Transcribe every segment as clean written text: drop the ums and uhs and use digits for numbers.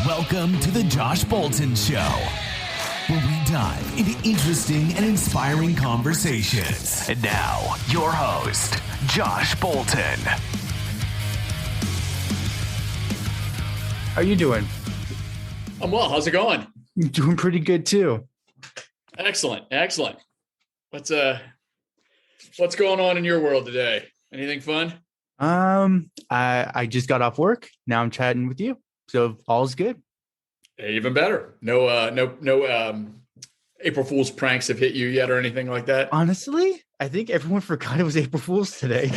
Welcome to the Josh Bolton Show, where we dive into interesting and inspiring conversations. And now, your host, Josh Bolton. How are you doing? I'm well. How's it going? Doing pretty good too. Excellent. What's going on in your world today? Anything fun? I just got off work. Now I'm chatting with you. So all's good. Even better. No April Fool's pranks have hit you yet or anything like that? Honestly, I think everyone forgot it was April Fool's today.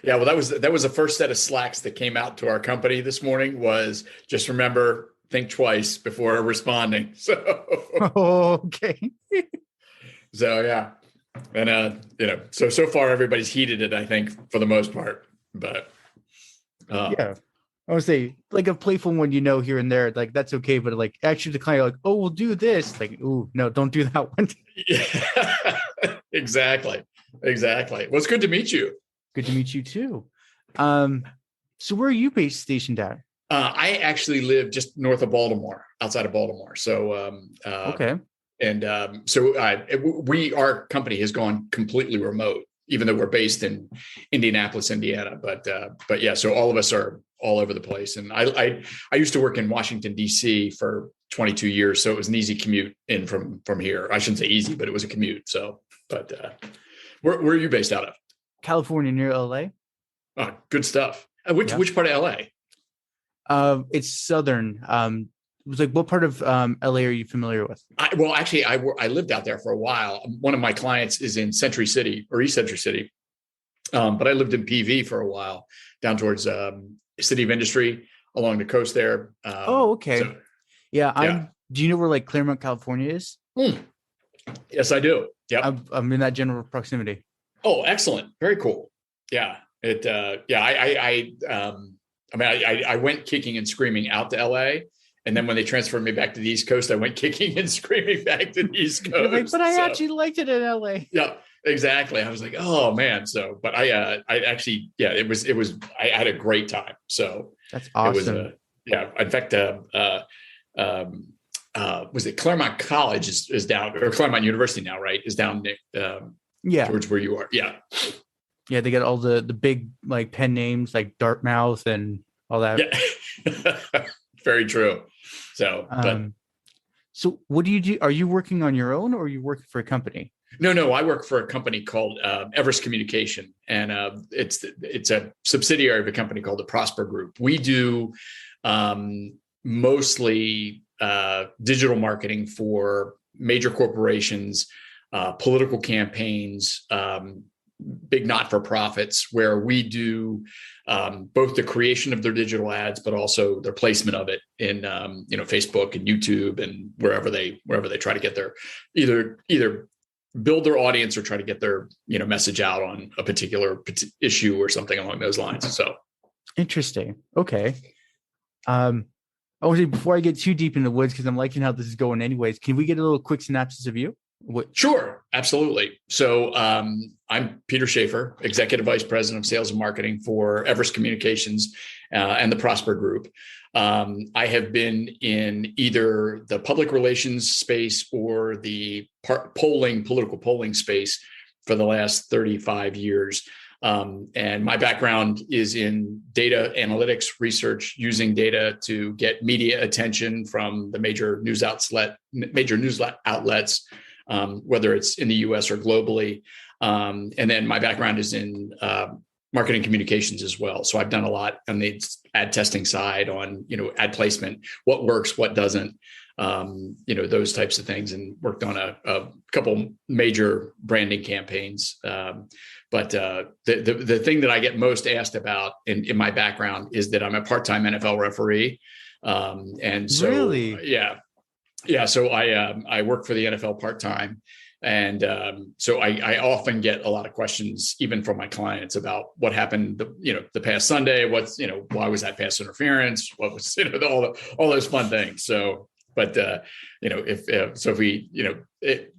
Yeah, well, that was the first set of slacks that came out to our company this morning was just remember, think twice before responding. So Okay. So yeah. And so far everybody's heeded it, I think, for the most part. But yeah. I would say like a playful one, here and there, like that's okay. But like actually the client, like, oh, we'll do this. Like, ooh, no, don't do that one. Yeah, exactly. Well, it's good to meet you. Good to meet you too. So where are you stationed at? I actually live just north of Baltimore, outside of Baltimore. So, Okay. And our company has gone completely remote, even though we're based in Indianapolis, Indiana. But yeah, so all of us are all over the place. And I used to work in Washington, D.C. for 22 years. So it was an easy commute in from here. I shouldn't say easy, but it was a commute. So, but where are you based out of? California, near LA. Oh, good stuff. Which part of LA? It's southern. It was like, what part of LA are you familiar with? I lived out there for a while. One of my clients is in Century City or East Century City, but I lived in PV for a while, down towards City of Industry along the coast there. Okay. So, yeah. Do you know where like Claremont, California is? Yes, I do. Yeah, I'm in that general proximity. Oh, excellent! Very cool. Yeah, I went kicking and screaming out to LA. And then when they transferred me back to the East Coast, I went kicking and screaming back to the East Coast. But I actually liked it in LA. Yeah, exactly. I was like, oh man. So, but I actually, yeah, it was, I had a great time. So that's awesome. It was, in fact, was it Claremont College is down, or Claremont University now, right? Is down, towards where you are. Yeah. Yeah. They got all the big like pen names like Dartmouth and all that. Yeah. Very true. So, so what do you do? Are you working on your own or are you working for a company? No, I work for a company called Everest Communication, and it's a subsidiary of a company called the Prosper Group. We do mostly digital marketing for major corporations, political campaigns, big not-for-profits, where we do both the creation of their digital ads, but also their placement of it in Facebook and YouTube and wherever they try to get their either build their audience or try to get their message out on a particular issue or something along those lines. So interesting. Okay. I want to say before I get too deep in the woods, because I'm liking how this is going anyways, can we get a little quick synopsis of you? Sure, absolutely. So I'm Peter Shafer, Executive Vice President of Sales and Marketing for Everest Communications and the Prosper Group. I have been in either the public relations space or the political polling space for the last 35 years. And my background is in data analytics research, using data to get media attention from the major news outlets, whether it's in the US or globally. And then my background is in marketing communications as well. So I've done a lot on the ad testing side on, ad placement, what works, what doesn't, those types of things, and worked on a couple major branding campaigns. But the thing that I get most asked about in my background is that I'm a part-time NFL referee. And so, really? Yeah. So I work for the NFL part-time. And so I often get a lot of questions, even from my clients, about what happened, the past Sunday, why was that pass interference? What was, all those fun things. So, but if we,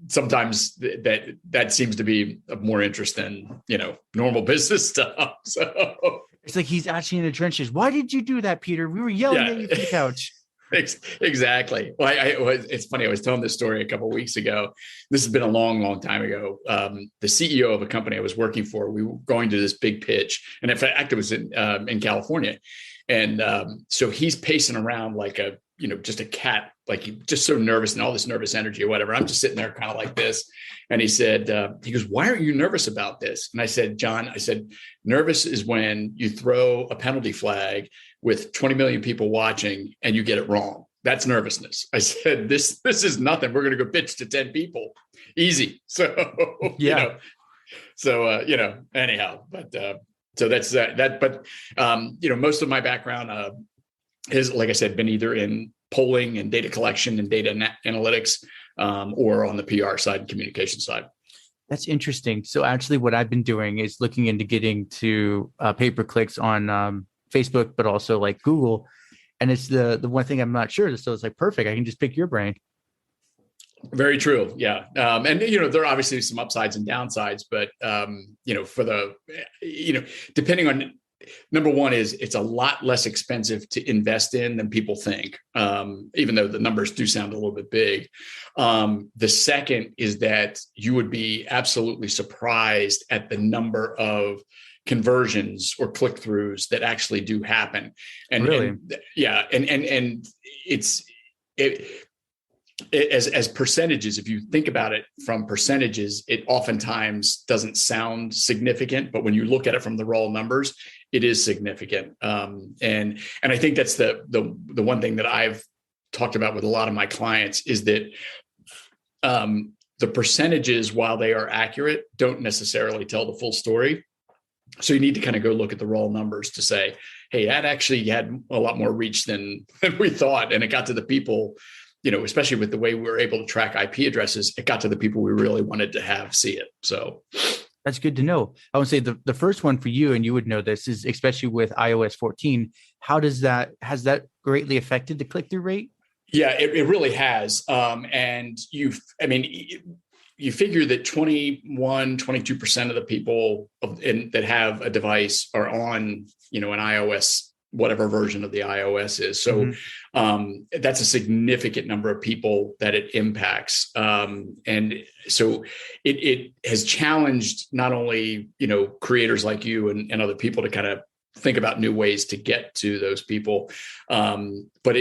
sometimes that seems to be of more interest than, normal business stuff. So It's like he's actually in the trenches. Why did you do that, Peter? We were yelling at you from the couch. Exactly. Well, it's funny. I was telling this story a couple of weeks ago. This has been a long, long time ago. The CEO of a company I was working for, we were going to this big pitch, and in fact, it was in California, and so he's pacing around like just a cat, like he's just so nervous and all this nervous energy or whatever. I'm just sitting there kind of like this, and he said, he goes, "Why aren't you nervous about this?" And I said, "John, nervous is when you throw a penalty flag with 20 million people watching and you get it wrong. That's nervousness." I said, this is nothing. We're going to go pitch to 10 people. Easy. So, yeah. Anyhow, but so that's that. But, most of my background has, like I said, been either in polling and data collection and data analytics or on the PR side and communication side. That's interesting. So actually what I've been doing is looking into getting to pay-per-clicks on Facebook, but also like Google. And it's the one thing I'm not sure. So it's like, perfect. I can just pick your brain. Very true. Yeah. And, there are obviously some upsides and downsides, but, depending on, number one is it's a lot less expensive to invest in than people think, even though the numbers do sound a little bit big. The second is that you would be absolutely surprised at the number of conversions or click-throughs that actually do happen. And really? And as percentages, if you think about it from percentages, it oftentimes doesn't sound significant, but when you look at it from the raw numbers, it is significant. And I think that's the one thing that I've talked about with a lot of my clients is that the percentages, while they are accurate, don't necessarily tell the full story. So you need to kind of go look at the raw numbers to say, hey, that actually had a lot more reach than we thought. And it got to the people, especially with the way we were able to track IP addresses, it got to the people we really wanted to have see it. So that's good to know. I would say the first one for you, and you would know this, is especially with iOS 14. Has that greatly affected the click-through rate? Yeah, it really has. And you figure that 22% of the people that have a device are on, an iOS, whatever version of the iOS is. So that's a significant number of people that it impacts. And so it has challenged not only, creators like you and other people to kind of think about new ways to get to those people. But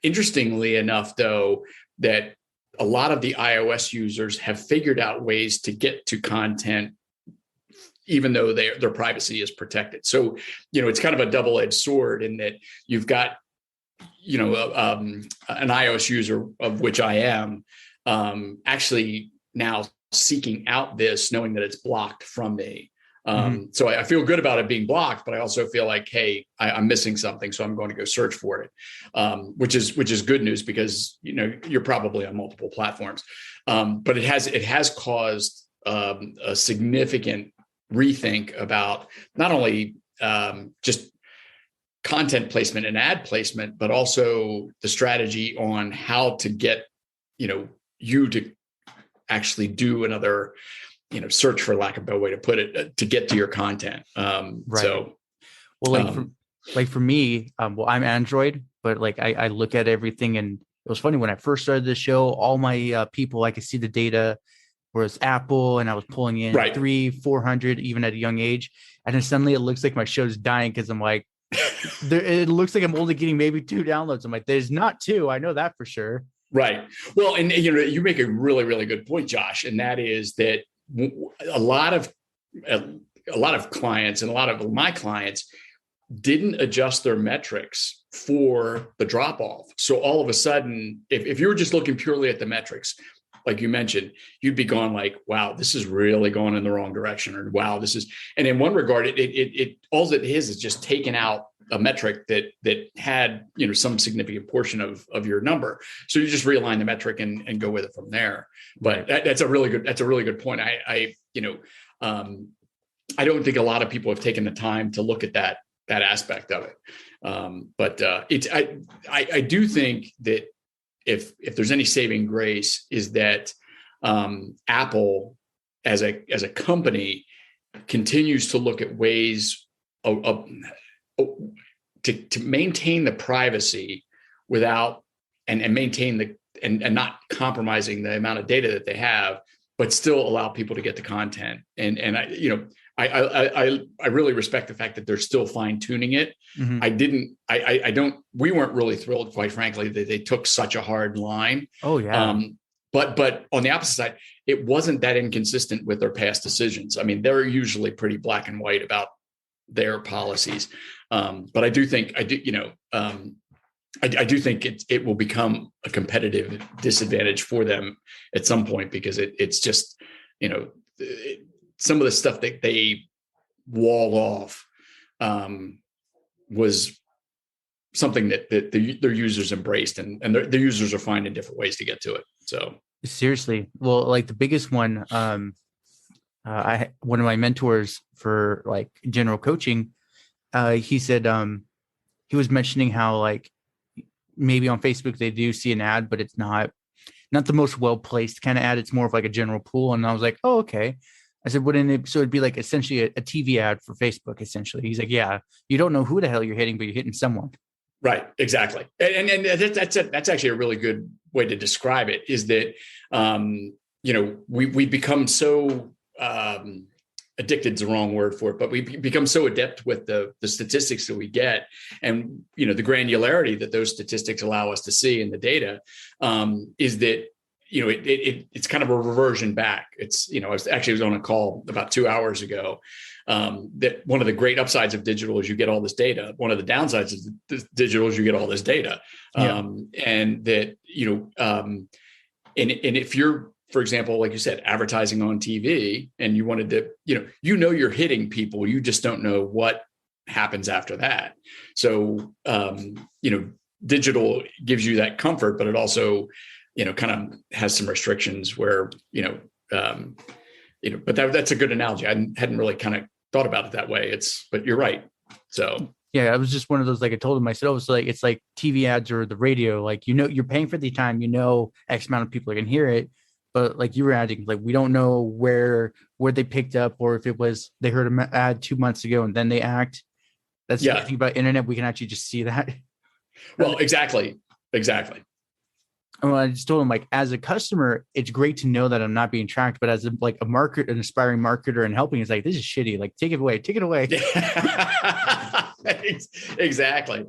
interestingly enough, though, that a lot of the iOS users have figured out ways to get to content, even though their privacy is protected. So, it's kind of a double-edged sword in that you've got, an iOS user, of which I am, actually now seeking out this, knowing that it's blocked from me. So I feel good about it being blocked, but I also feel like, hey, I'm missing something, so I'm going to go search for it, which is good news because you're probably on multiple platforms. But it has caused a significant rethink about not only just content placement and ad placement, but also the strategy on how to get you to actually do another search, for lack of a better way to put it, to get to your content. Right. So, well, for me, I'm Android, but like I look at everything, and it was funny when I first started the show, all my people, I could see the data, whereas Apple, and I was pulling in 300-400 even at a young age, and then suddenly it looks like my show's dying because I'm like, it looks like I'm only getting maybe 2 downloads. I'm like, there's not 2. I know that for sure. Right. Well, and you make a really, really good point, Josh, and that is that a lot of clients and a lot of my clients didn't adjust their metrics for the drop off. So all of a sudden, if you were just looking purely at the metrics, like you mentioned, you'd be going like, wow, this is really going in the wrong direction, or wow, this is. And in one regard, it all it is just taking out a metric that had some significant portion of your number. So you just realign the metric and go with it from there. But that's a really good point. I don't think a lot of people have taken the time to look at that aspect of it. But I do think that if there's any saving grace is that Apple as a company continues to look at ways to maintain the privacy without and maintain the and not compromising the amount of data that they have, but still allow people to get the content. And I really respect the fact that they're still fine tuning it. Mm-hmm. We weren't really thrilled, quite frankly, that they took such a hard line. Oh yeah. But on the opposite side, it wasn't that inconsistent with their past decisions. I mean, they're usually pretty black and white about their policies. But I do think it will become a competitive disadvantage for them at some point, because it's just, some of the stuff that they wall off was something that their users embraced, and their users are finding different ways to get to it. So seriously, well, like the biggest one, one of my mentors for like general coaching, he said he was mentioning how like maybe on Facebook they do see an ad, but it's not the most well-placed kind of ad. It's more of like a general pool. And I was like, oh, okay. I said, wouldn't it? So it'd be like essentially a TV ad for Facebook, essentially. He's like, yeah, you don't know who the hell you're hitting, but you're hitting someone. Right. Exactly. And that's actually a really good way to describe it, is that, we become so, addicted is the wrong word for it, but we become so adept with the statistics that we get, and the granularity that those statistics allow us to see in the data, is that it's kind of a reversion back. It's I was on a call about 2 hours ago, that one of the great upsides of digital is you get all this data. One of the downsides of digital is you get all this data, and that and if you're, for example, like you said, advertising on TV, and you wanted to, you're hitting people, you just don't know what happens after that. So, digital gives you that comfort, but it also, kind of has some restrictions where, but that's a good analogy. I hadn't really kind of thought about it that way. But you're right. So. Yeah, I was just one of those, like I told him, I said, oh, it's like TV ads or the radio, like, you're paying for the time, X amount of people are going to hear it. But like you were adding, like, we don't know where they picked up, or if it was they heard an ad 2 months ago and then they act. That's the thing about internet. We can actually just see that. Well, exactly. Well, I just told him, like, as a customer, it's great to know that I'm not being tracked. But as an aspiring marketer and helping, it's like, this is shitty. Like, take it away. Exactly.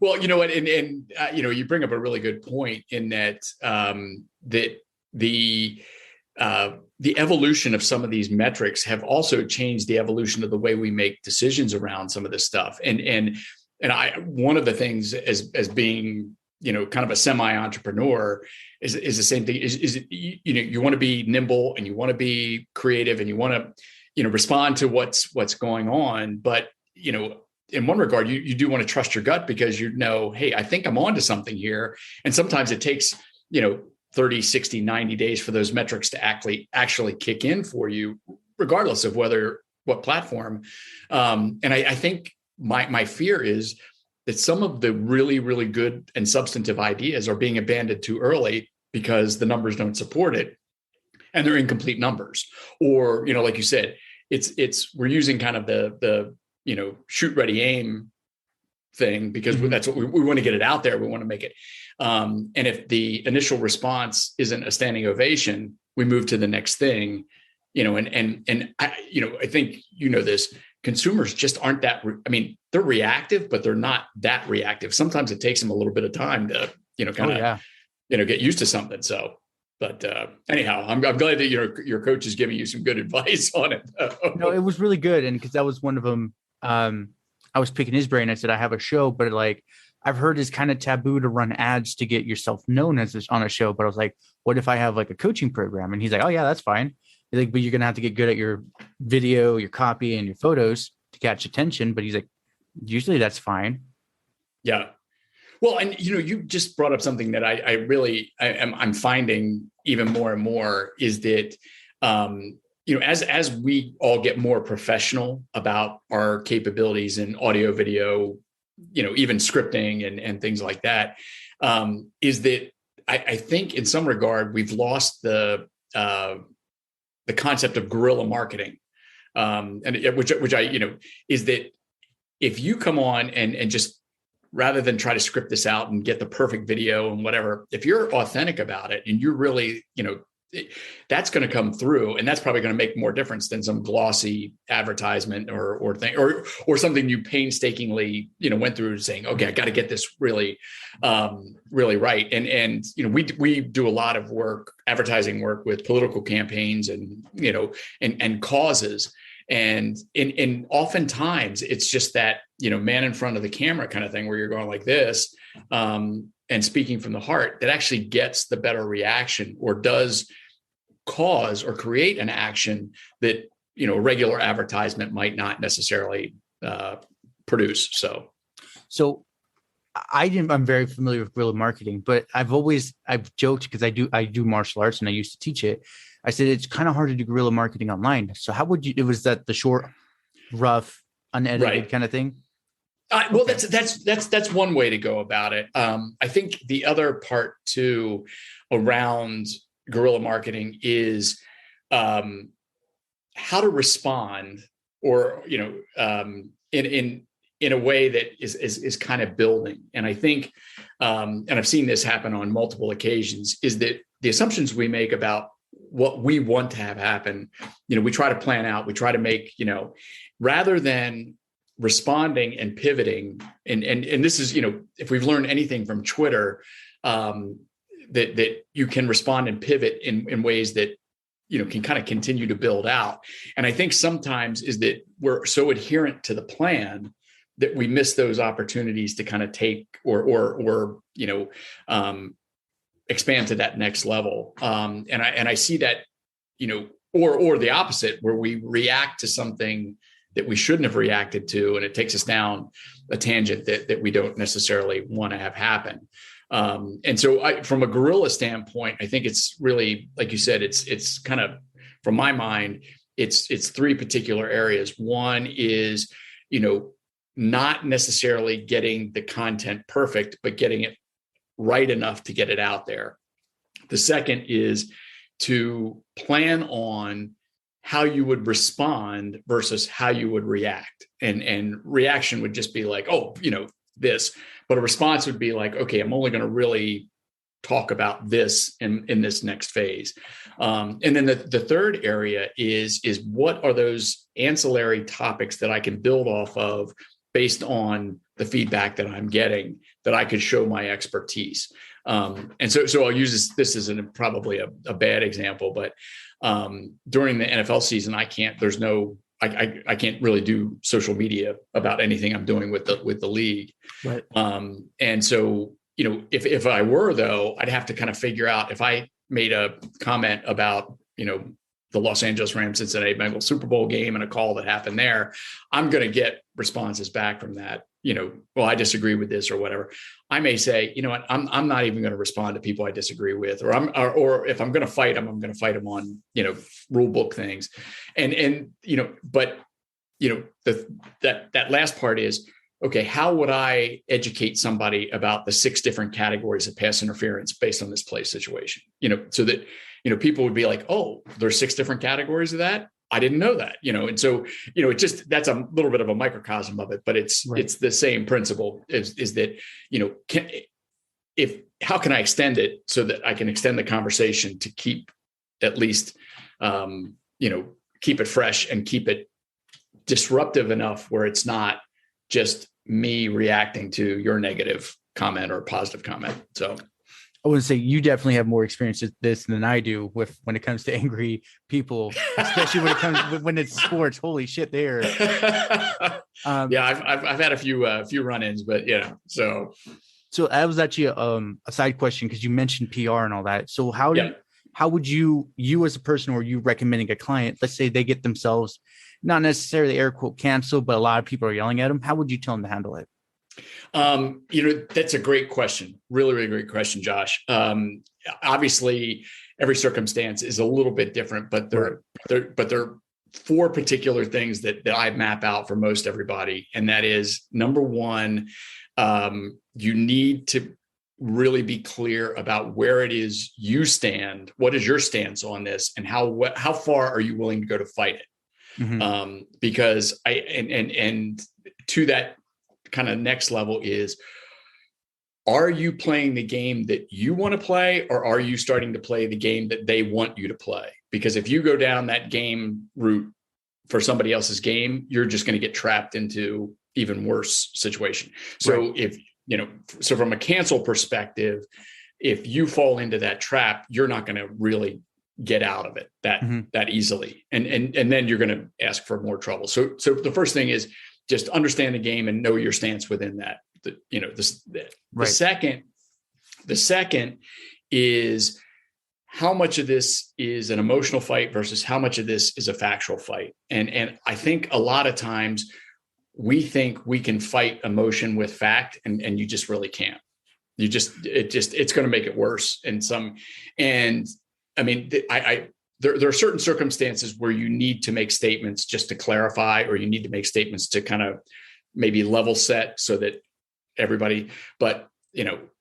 Well, you know what, and you bring up a really good point in that that the evolution of some of these metrics have also changed the evolution of the way we make decisions around some of this stuff. And one of the things as being, kind of a semi-entrepreneur is the same thing, is you want to be nimble, and you want to be creative, and you want to, respond to what's going on. But, in one regard, you do want to trust your gut, because hey, I think I'm onto something here. And sometimes it takes, 30, 60, 90 days for those metrics to actually kick in for you, regardless of what platform. And I think my fear is that some of the really, really good and substantive ideas are being abandoned too early because the numbers don't support it, and they're incomplete numbers. Or, like you said, we're using kind of the shoot, ready, aim thing, because that's what we want to get it out there. We want to make it. And if the initial response isn't a standing ovation, we move to the next thing, and I think, this, consumers just aren't that, they're reactive, but they're not that reactive. Sometimes it takes them a little bit of time to, get used to something. So, but anyhow, I'm glad that your coach is giving you some good advice on it. No, it was really good. And because that was one of them, I was picking his brain. I said, I have a show, but like, I've heard it's kind of taboo to run ads to get yourself known as this on a show. But I was like, what if I have like a coaching program? And he's like, oh yeah, that's fine. He's like, but you're going to have to get good at your video, your copy, and your photos to catch attention. But he's like, usually that's fine. Yeah. Well, and you just brought up something that I'm finding even more and more, is that, as we all get more professional about our capabilities in audio, video, even scripting and things like that, is that I think in some regard we've lost the concept of guerrilla marketing. which I, is that if you come on and just, rather than try to script this out and get the perfect video and whatever, if you're authentic about it and you're really, that's going to come through, and that's probably going to make more difference than some glossy advertisement or thing, or something you painstakingly, went through saying, okay, I got to get this really, really right. And we do a lot of work, advertising work with political campaigns and, and causes. And oftentimes it's just that, man in front of the camera kind of thing where you're going like this, and speaking from the heart that actually gets the better reaction or does cause or create an action that, regular advertisement might not necessarily produce. So I'm very familiar with guerrilla marketing, but I've joked because I do martial arts and I used to teach it. I said, it's kind of hard to do guerrilla marketing online. So how would you, it was that the short, rough, unedited kind of thing? Well, that's one way to go about it. I think the other part too around guerrilla marketing is how to respond, or in a way that is kind of building. And I think, and I've seen this happen on multiple occasions, is that the assumptions we make about what we want to have happen, we try to plan out, we try to make, rather than responding and pivoting. And this is, if we've learned anything from Twitter, that you can respond and pivot in ways that, can kind of continue to build out. And I think sometimes is that we're so adherent to the plan that we miss those opportunities to kind of take or expand to that next level. And I see that, or the opposite, where we react to something that we shouldn't have reacted to, and it takes us down a tangent that we don't necessarily want to have happen. And so from a guerrilla standpoint, I think it's really, like you said, it's kind of, from my mind, it's three particular areas. One is, not necessarily getting the content perfect, but getting it right enough to get it out there. The second is to plan on how you would respond versus how you would react. And reaction would just be like, oh, this, but a response would be like, okay, I'm only going to really talk about this in this next phase. And then the third area is what are those ancillary topics that I can build off of based on the feedback that I'm getting, that I could show my expertise. And so I'll use this as probably a bad example, but during the NFL season, I can't really do social media about anything I'm doing with the league. Right. And so, if I were, though, I'd have to kind of figure out, if I made a comment about, the Los Angeles Rams Cincinnati Bengals Super Bowl game and a call that happened there, I'm going to get responses back from that. Well, I disagree with this or whatever. I may say, what, I'm not even going to respond to people I disagree with, or if I'm going to fight them, I'm going to fight them on, rule book things. But that last part is, okay, how would I educate somebody about the 6 different categories of pass interference based on this play situation? So that, people would be like, oh, there's 6 different categories of that. I didn't know that, and so, it just, that's a little bit of a microcosm of it, but it's the same principle is that, how can I extend it so that I can extend the conversation to keep at least, keep it fresh and keep it disruptive enough where it's not just me reacting to your negative comment or positive comment. So I would say you definitely have more experience with this than I do when it comes to angry people, especially when it's sports. Holy shit, there. Yeah, I've had a few run-ins, but yeah. So that was actually a side question, because you mentioned PR and all that. So how would you as a person, or you recommending a client, let's say they get themselves not necessarily air quote canceled, but a lot of people are yelling at them, how would you tell them to handle it? That's a great question. Really, really great question, Josh. Obviously every circumstance is a little bit different, but there are 4 particular things that I map out for most everybody. And that is, number 1, you need to really be clear about where it is you stand. What is your stance on this, and how far are you willing to go to fight it? Because and to that kind of next level is, are you playing the game that you want to play, or are you starting to play the game that they want you to play? Because if you go down that game route for somebody else's game, you're just going to get trapped into even worse situation. So so from a cancel perspective, if you fall into that trap, you're not going to really get out of it that easily. And then you're going to ask for more trouble. So the first thing is just understand the game and know your stance within that. The second is, how much of this is an emotional fight versus how much of this is a factual fight. And I think a lot of times we think we can fight emotion with fact, and you just really can't. It's going to make it worse in some. And I mean, there are certain circumstances where you need to make statements just to clarify, or you need to make statements to kind of maybe level set so that everybody, but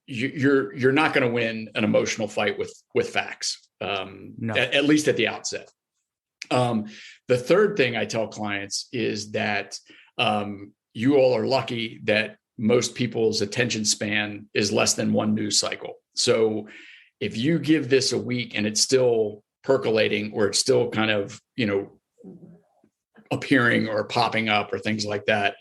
you're not going to win an emotional fight with facts, no. at least at the outset. The third thing I tell clients is that you all are lucky that most people's attention span is less than one news cycle. So if you give this a week and it's still percolating, or it's still kind of, appearing or popping up or things like that,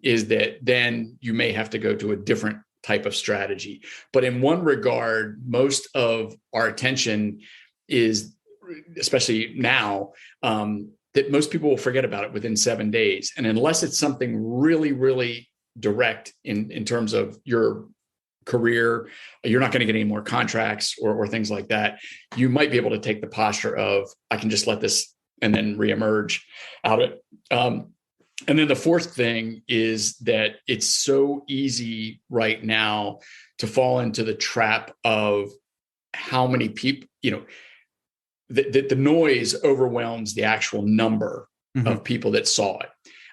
is that then you may have to go to a different type of strategy. But in one regard, most of our attention is, especially now, that most people will forget about it within 7 days. And unless it's something really, really direct in terms of your career, you're not going to get any more contracts or things like that. You might be able to take the posture of, I can just let this and then reemerge out of it. And then the fourth thing is that it's so easy right now to fall into the trap of how many people, the noise overwhelms the actual number of people that saw it.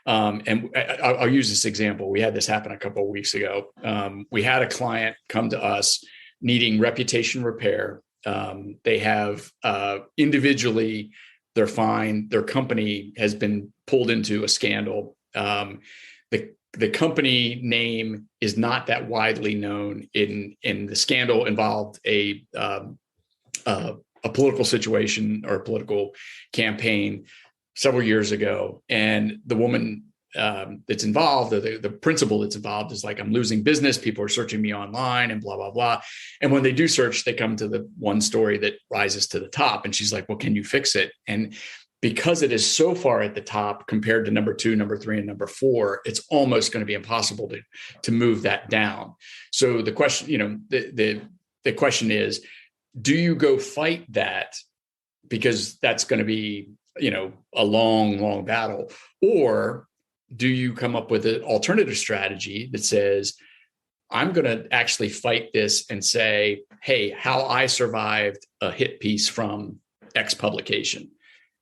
And I'll use this example. We had this happen a couple of weeks ago. We had a client come to us needing reputation repair. They have individually, they're fine. Their company has been pulled into a scandal. The company name is not that widely known. In the scandal involved a political situation or a political campaign several years ago. And the woman that's involved, the principal that's involved, is like, I'm losing business. People are searching me online and blah, blah, blah. And when they do search, they come to the one story that rises to the top. And she's like, well, can you fix it? And because it is so far at the top compared to number 2, number 3, and number 4, it's almost going to be impossible to move that down. So the question, the question is, do you go fight that? Because that's going to be, a long, long battle. Or do you come up with an alternative strategy that says, I'm going to actually fight this and say, hey, how I survived a hit piece from X publication,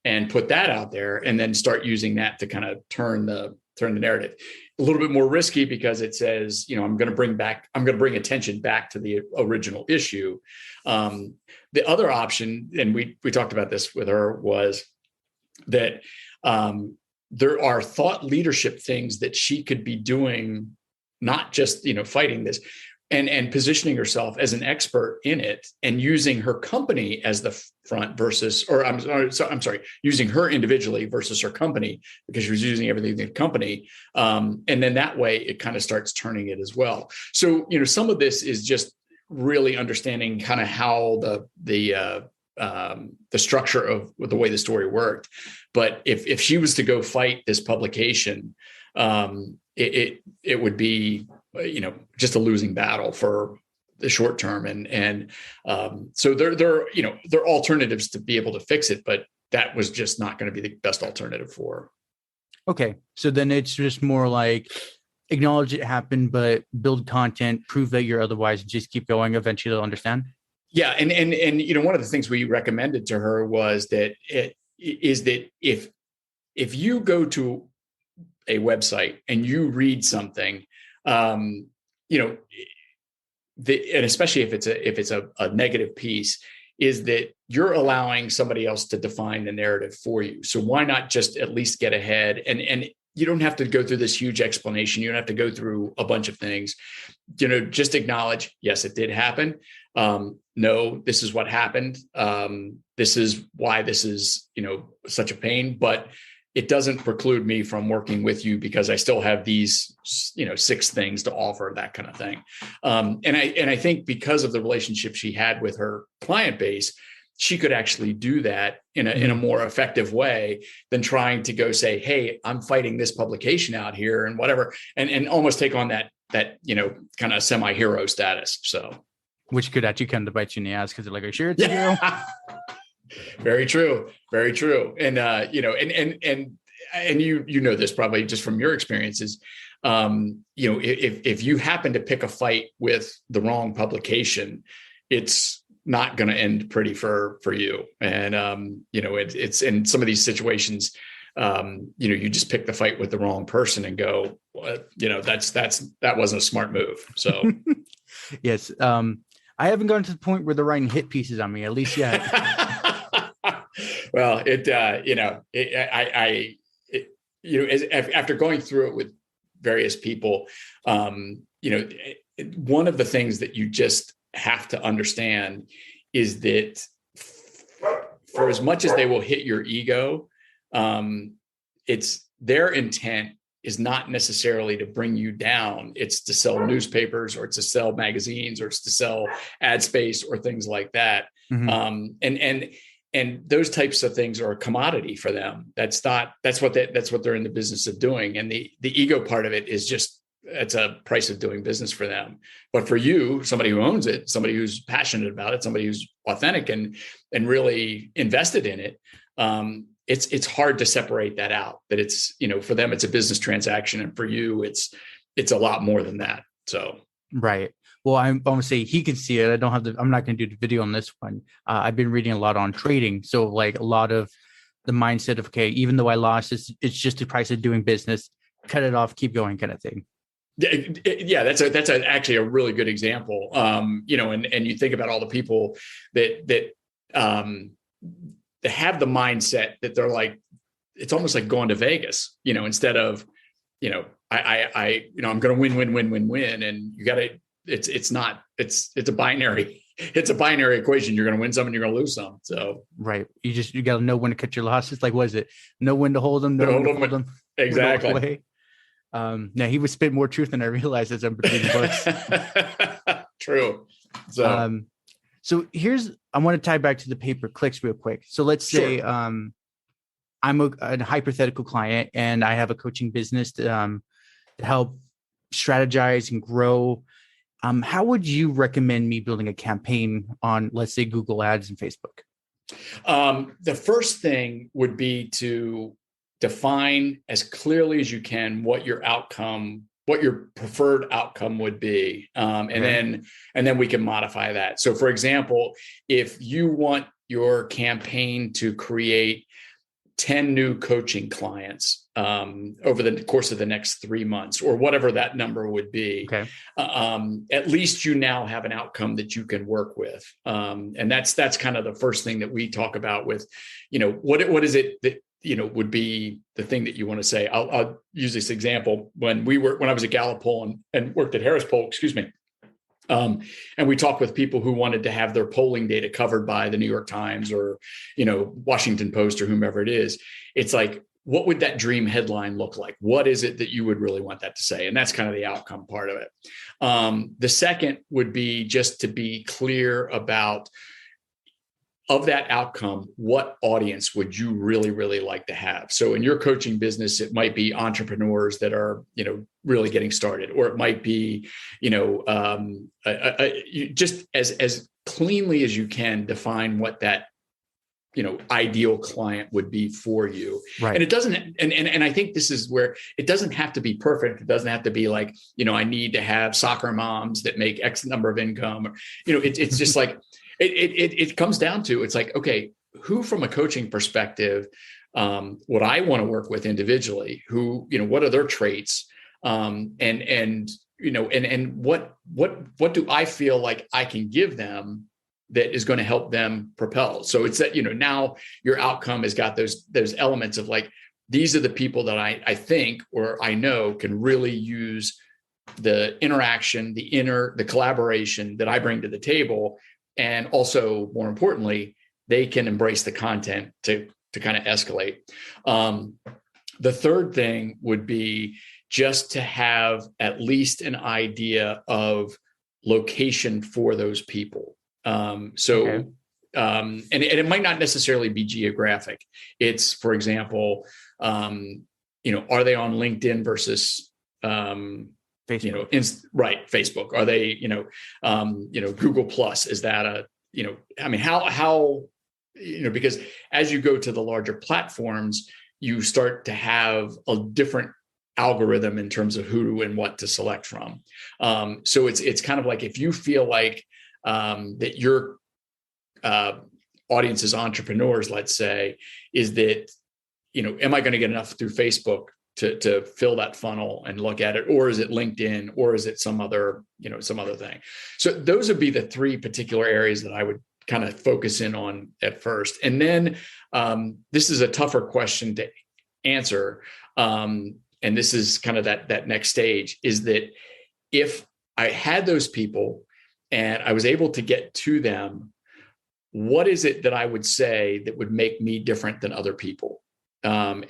and put that out there, and then start using that to kind of turn the narrative. A little bit more risky because it says, I'm going to bring attention back to the original issue. The other option, and we talked about this with her, was that there are thought leadership things that she could be doing, not just, fighting this, and positioning herself as an expert in it, and using her company as the front versus, or I'm sorry, using her individually versus her company, because she was using everything in the company. And then that way it kind of starts turning it as well. So, some of this is just really understanding kind of how the structure of the way the story worked. But if she was to go fight this publication, it would be, just a losing battle for the short term. And so there are alternatives to be able to fix it, but that was just not going to be the best alternative for her. Okay. So then it's just more like, acknowledge it happened, but build content, prove that you're otherwise, just keep going. Eventually they'll understand. Yeah. And one of the things we recommended to her was that if you go to a website and you read something, and especially if it's a negative piece, is that you're allowing somebody else to define the narrative for you. So why not just at least get ahead? And you don't have to go through this huge explanation. You don't have to go through a bunch of things. Just acknowledge, yes, it did happen. No, this is what happened. This is why this is, such a pain, but it doesn't preclude me from working with you because I still have these, 6 things to offer, that kind of thing. And I think because of the relationship she had with her client base, she could actually do that in a more effective way than trying to go say, hey, I'm fighting this publication out here and whatever, and almost take on that kind of semi-hero status. So, which could actually come to bite you in the ass because they're like, are you sure it's a hero? Very true. Very true. And, and you know this probably just from your experiences, if you happen to pick a fight with the wrong publication, it's not going to end pretty for you. And, it's in some of these situations, you just pick the fight with the wrong person and go, that wasn't a smart move. So yes. I haven't gotten to the point where they're writing hit pieces on me, at least yet. Well, after going through it with various people, one of the things that you just have to understand is that for as much as they will hit your ego, it's their intent is not necessarily to bring you down. It's to sell newspapers, or it's to sell magazines, or it's to sell ad space or things like that. Mm-hmm. And those types of things are a commodity for them. That's what they're in the business of doing. And the ego part of it is just, it's a price of doing business for them. But for you, somebody who owns it, somebody who's passionate about it, somebody who's authentic and really invested in it, it's hard to separate that out. That it's, for them, it's a business transaction. And for you, it's a lot more than that. So. Right. Well, I'm going to say he can see it. I'm not going to do the video on this one. I've been reading a lot on trading. So like a lot of the mindset of, okay, even though I lost, it's just the price of doing business, cut it off, keep going kind of thing. Yeah, that's actually a really good example. And you think about all the people that have the mindset that they're like, it's almost like going to Vegas, instead of, I'm going to win. And you got to, it's a binary equation. You're going to win some and you're going to lose some. So, right. You got to know when to cut your losses. Like, what is it? Know when to hold them, know when to hold them. Exactly. Now he would spit more truth than I realized as I'm between the books. True. So I want to tie back to the pay-per-clicks real quick. So let's say, I'm a hypothetical client and I have a coaching business to help strategize and grow. How would you recommend me building a campaign on, let's say, Google Ads and Facebook? The first thing would be to define as clearly as you can what your preferred outcome would be. And then we can modify that. So for example, if you want your campaign to create 10 new coaching clients over the course of the next 3 months, or whatever that number would be, at least you now have an outcome that you can work with. And that's kind of the first thing that we talk about with, what is it that, would be the thing that you want to say. I'll use this example. When I was at Gallup poll and worked at Harris poll, excuse me. And we talked with people who wanted to have their polling data covered by the New York Times or, Washington Post or whomever it is. It's like, what would that dream headline look like? What is it that you would really want that to say? And that's kind of the outcome part of it. The second would be just to be clear about, of that outcome, what audience would you really, really like to have? So in your coaching business, it might be entrepreneurs that are, really getting started, or it might be, just as cleanly as you can define what that, ideal client would be for you. Right. And it doesn't, and I think this is where it doesn't have to be perfect. It doesn't have to be like, I need to have soccer moms that make X number of income, or, it's just like, it comes down to, it's like, okay, who from a coaching perspective, would I want to work with individually? Who, what are their traits? And what do I feel like I can give them that is going to help them propel. So it's that, now your outcome has got those elements of like, these are the people that I think, or I know can really use the interaction, the collaboration that I bring to the table. And also, more importantly, they can embrace the content to kind of escalate. The third thing would be just to have at least an idea of location for those people. Okay. And it might not necessarily be geographic. It's, for example, are they on LinkedIn versus, Facebook. Facebook? Are they, Google Plus? Is that how, because as you go to the larger platforms, you start to have a different algorithm in terms of who and what to select from. So it's kind of like, if you feel like that your audience is entrepreneurs, let's say, is that, am I going to get enough through Facebook to fill that funnel and look at it? Or is it LinkedIn? Or is it some other thing? So those would be the three particular areas that I would kind of focus in on at first. And then this is a tougher question to answer. And this is kind of that next stage, is that if I had those people and I was able to get to them, what is it that I would say that would make me different than other people? One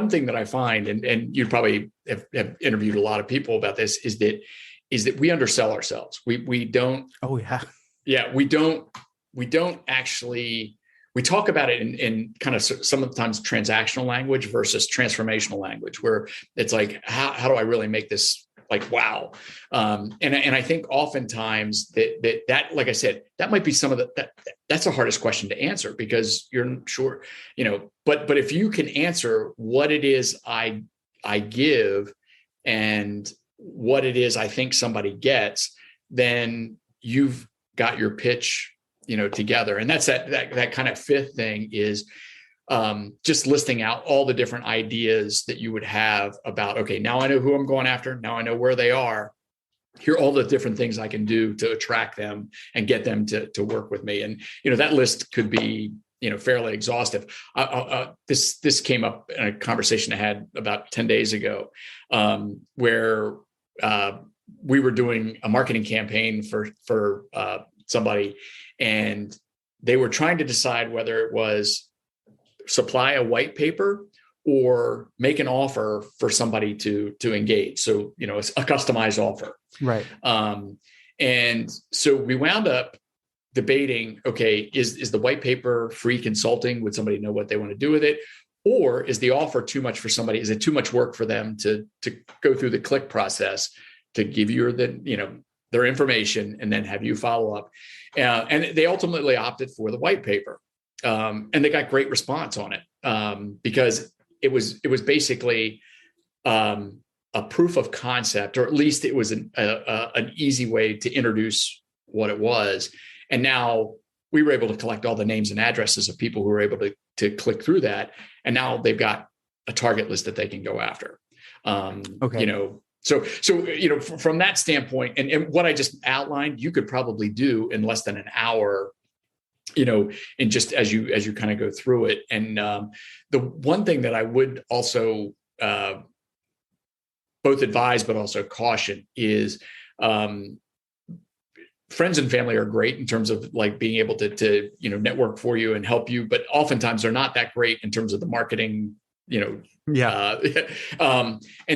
thing that I find, and you probably have interviewed a lot of people about this, is that we undersell ourselves. We don't. Oh yeah. Yeah. We don't actually. We talk about it in kind of sometimes transactional language versus transformational language, where it's like, how do I really make this like, wow. And I think oftentimes that, like I said, that might be some of that's the hardest question to answer, because you're sure, but if you can answer what it is I give and what it is I think somebody gets, then you've got your pitch, together. And that's that kind of fifth thing is just listing out all the different ideas that you would have about, okay, now I know who I'm going after. Now I know where they are. Here are all the different things I can do to attract them and get them to work with me. And, that list could be, fairly exhaustive. This came up in a conversation I had about 10 days ago, where we were doing a marketing campaign for somebody, and they were trying to decide whether it was supply a white paper or make an offer for somebody to engage. So, it's a customized offer. Right. And so we wound up debating, okay, is the white paper free consulting? Would somebody know what they want to do with it? Or is the offer too much for somebody? Is it too much work for them to go through the click process to give you their information and then have you follow up? And they ultimately opted for the white paper. And they got great response on it, because it was basically a proof of concept, or at least it was an easy way to introduce what it was. And now we were able to collect all the names and addresses of people who were able to click through that. And now they've got a target list that they can go after. Okay. So from that standpoint, and what I just outlined, you could probably do in less than an hour, and just as you kind of go through it. And the one thing that I would also both advise, but also caution is, friends and family are great in terms of like being able to network for you and help you, but oftentimes they're not that great in terms of the marketing, and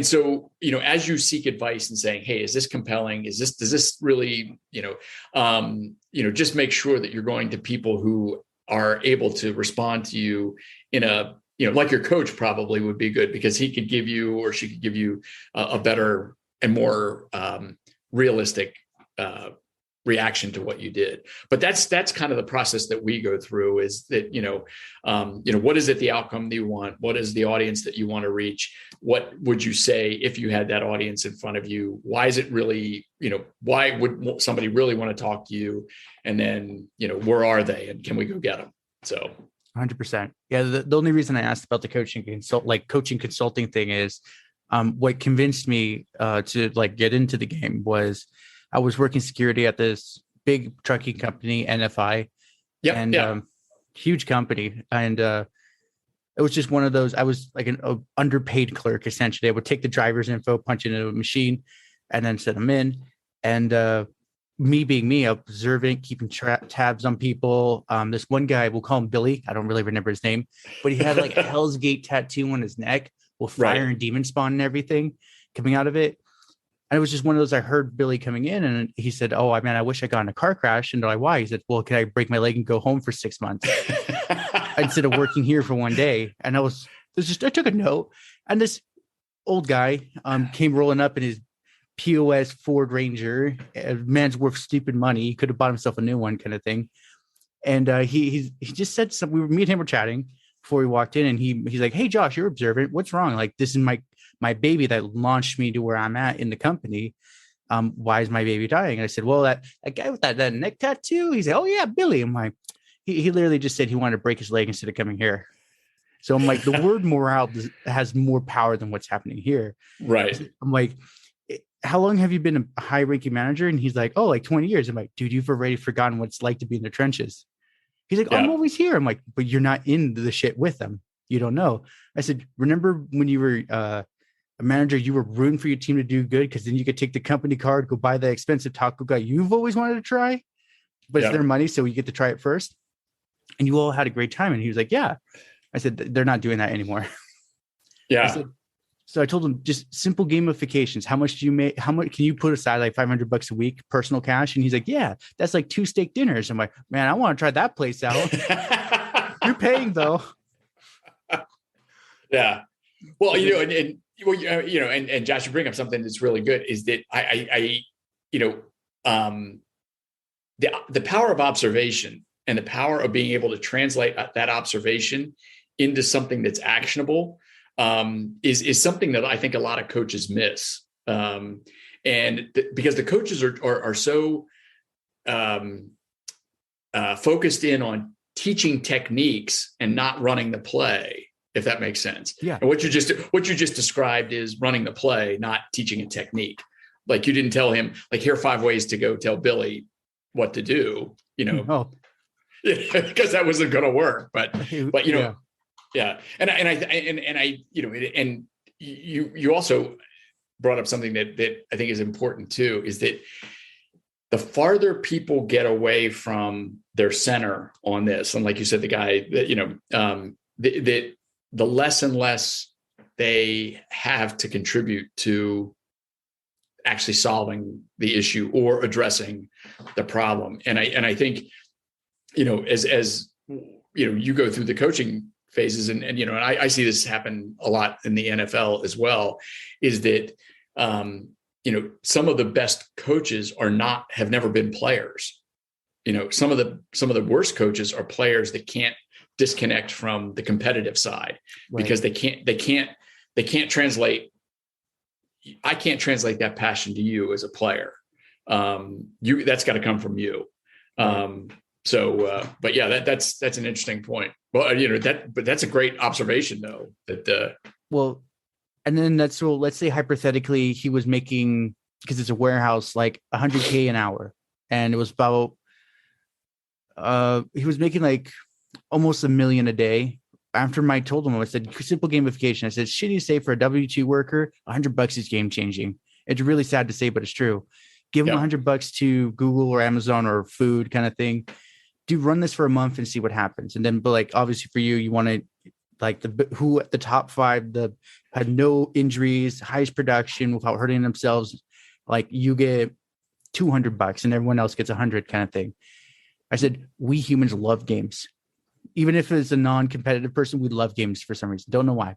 so, as you seek advice and saying, hey, is this compelling? Does this really, just make sure that you're going to people who are able to respond to you in a, like your coach probably would be good, because he could give you, or she could give you a better and more realistic reaction to what you did. But that's kind of the process that we go through, is that, what is it, the outcome that you want? What is the audience that you want to reach? What would you say if you had that audience in front of you? Why is it really, why would somebody really want to talk to you? And then, where are they, and can we go get them? So 100%. Yeah. The only reason I asked about the coaching consulting thing is, what convinced me to get into the game was, I was working security at this big trucking company, NFI, and huge company. And it was just one of those. I was like an underpaid clerk, essentially. I would take the driver's info, punch it into a machine, and then set them in. And me being me, observing, keeping tabs on people. This one guy, we'll call him Billy. I don't really remember his name, but he had like a Hell's Gate tattoo on his neck with fire and demon spawn and everything coming out of it. And it was just one of those. I heard Billy coming in, and he said, "Oh, man, I wish I got in a car crash." And they're like, "Why?" He said, "Well, can I break my leg and go home for 6 months instead of working here for one day?" And I took a note, and this old guy came rolling up in his POS Ford Ranger. A man's worth stupid money. He could have bought himself a new one, kind of thing. And he just said something. Me and him were chatting before we walked in, and he's like, "Hey, Josh, you're observant. What's wrong? Like, this is my baby that launched me to where I'm at in the company. Why is my baby dying?" And I said, "Well, that guy with that neck tattoo." He said, "Oh yeah, Billy." I'm like, he literally just said he wanted to break his leg instead of coming here. So I'm like, the word morale has more power than what's happening here. Right. I'm like, "How long have you been a high-ranking manager?" And he's like, "Oh, like 20 years. I'm like, "Dude, you've already forgotten what it's like to be in the trenches." He's like, "I'm always here." I'm like, "But you're not in the shit with them. You don't know." I said, "Remember when you were a manager, you were rooting for your team to do good because then you could take the company card, go buy the expensive taco guy you've always wanted to try, but it's their money, so you get to try it first. And you all had a great time." And he was like, "Yeah." I said, "They're not doing that anymore." Yeah. So I told him, just simple gamifications. How much do you make? How much can you put aside, like $500 a week, personal cash? And he's like, "Yeah, that's like 2 steak dinners." I'm like, "Man, I want to try that place out." You're paying though. Yeah. Well, and Josh, you bring up something that's really good, is that the power of observation and the power of being able to translate that observation into something that's actionable is something that I think a lot of coaches miss. Because the coaches are so focused in on teaching techniques and not running the play, if that makes sense. Yeah. And what you just described is running the play, not teaching a technique. Like, you didn't tell him, like, here are 5 ways to go tell Billy what to do, because that wasn't going to work. But yeah. And you also brought up something that I think is important too, is that the farther people get away from their center on this, and like you said, the guy that, the less and less they have to contribute to actually solving the issue or addressing the problem. And I think, as you go through the coaching phases, and I see this happen a lot in the NFL as well, is that, some of the best coaches have never been players. Some of the worst coaches are players that can't disconnect from the competitive side, because they can't translate. I can't translate that passion to you as a player. That's got to come from you. But yeah, that's an interesting point. Well, but that's a great observation though, that, and then let's say hypothetically he was making, because it's a warehouse, like $100K an hour. And it was about, he was making like almost $1 million a day. After I told him, I said, simple gamification. I said, shit, you say for a W-2 worker, $100 is game changing. It's really sad to say, but it's true. Give them $100 to Google or Amazon or food kind of thing. Run this for a month and see what happens. And then, but like, obviously for you want to, like, who at the top 5 that had no injuries, highest production without hurting themselves, like, you get $200 and everyone else gets 100 kind of thing. I said, we humans love games. Even if it's a non-competitive person, we love games for some reason. Don't know why.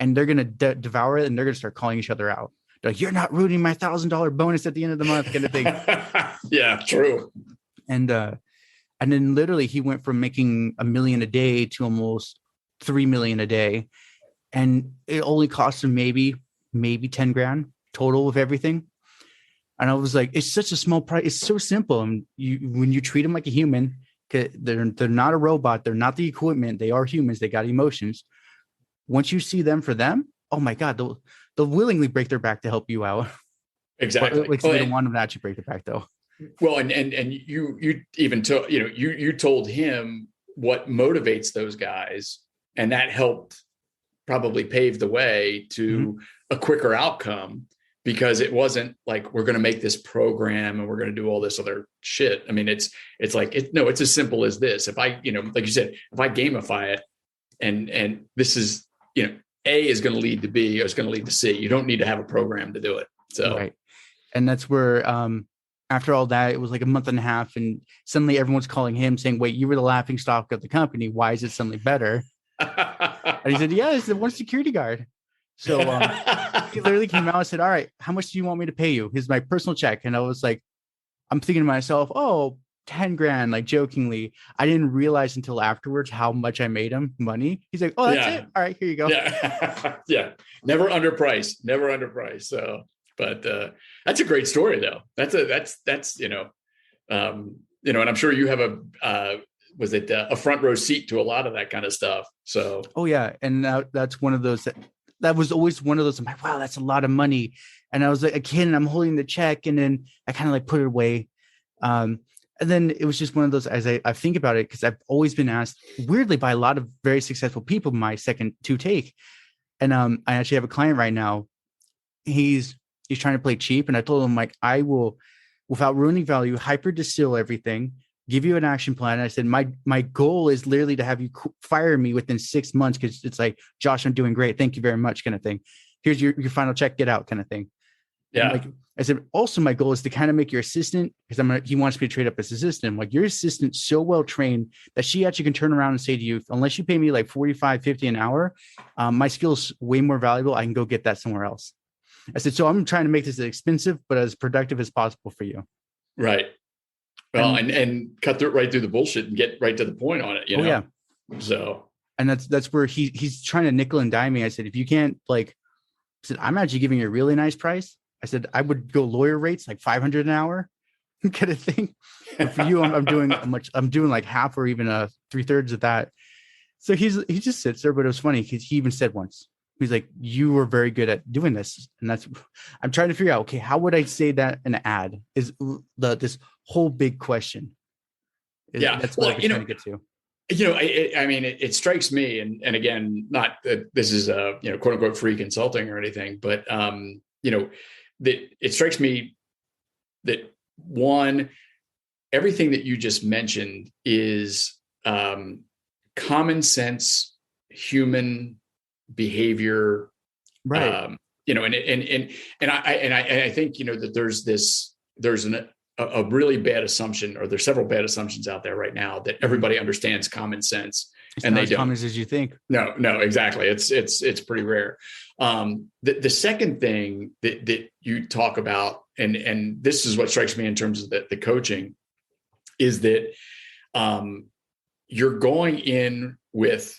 And they're going to devour it, and they're going to start calling each other out. They're like, "You're not ruining my $1,000 bonus at the end of the month," kind of thing. Yeah, true. And then literally he went from making $1 million a day to almost $3 million a day. And it only cost him maybe 10 grand total with everything. And I was like, it's such a small price. It's so simple. And when you treat them like a human, they're not a robot. They're not the equipment. They are humans. They got emotions. Once you see them for them, oh my God, they'll willingly break their back to help you out. Exactly. They don't want them to actually break their back though. Well, and you even told, you told him what motivates those guys, and that helped probably pave the way to a quicker outcome, because it wasn't like, we're going to make this program and we're going to do all this other shit. I mean, it's as simple as this. If I, like you said, if I gamify it, and this is, A is going to lead to B, or is going to lead to C. You don't need to have a program to do it. So, right. And that's where, after all that, it was like a month and a half, and suddenly everyone's calling him saying, wait, you were the laughing stock of the company. Why is it suddenly better? And he said, yeah, it's the one security guard. So he literally came out and said, all right, how much do you want me to pay you? Here's my personal check. And I was like, I'm thinking to myself, oh, 10 grand, like jokingly. I didn't realize until afterwards how much I made him money. He's like, oh, that's it. All right, here you go. Yeah. Yeah. Never underpriced. So, but that's a great story though. That's and I'm sure you have a front row seat to a lot of that kind of stuff. So, oh yeah. And that's one of those that was always one of those. I'm like, wow, that's a lot of money. And I was like a kid and I'm holding the check, and then I kind of like put it away. And then it was just one of those, as I think about it, because I've always been asked weirdly by a lot of very successful people, my second to take. And I actually have a client right now. He's trying to play cheap. And I told him, like, I will, without ruining value, hyper distill everything, give you an action plan. And I said, my goal is literally to have you fire me within 6 months. Cause it's like, Josh, I'm doing great. Thank you very much. Kind of thing. Here's your final check, get out kind of thing. Yeah. Like I said, also my goal is to kind of make your assistant, because he wants me to trade up as assistant. I'm like, your assistant's so well trained that she actually can turn around and say to you, unless you pay me like 45, 50 an hour, my skill's way more valuable. I can go get that somewhere else. I said, so I'm trying to make this as expensive, but as productive as possible for you. Right. Well, and cut right through the bullshit and get right to the point on it, you know? Yeah. So, and that's where he's trying to nickel and dime me. I said, if you can't, like, I said, I'm actually giving you a really nice price. I said, I would go lawyer rates, like 500 an hour kind of thing. But for you, I'm doing like half or even 3/3 of that. So he just sits there, but it was funny because he even said once, he's like, you were very good at doing this. And I'm trying to figure out, okay, how would I say that in an ad is this whole big question. That's what I'm trying to get to. I mean, it strikes me, and again, not that this is quote unquote free consulting or anything, but that it strikes me that one, everything that you just mentioned is common sense human behavior, right? And I think that there's a really bad assumption, or there's several bad assumptions out there right now that everybody understands common sense. It's and not as common as you think. No, exactly. It's pretty rare. The second thing that you talk about, and this is what strikes me in terms of the coaching, is that you're going in with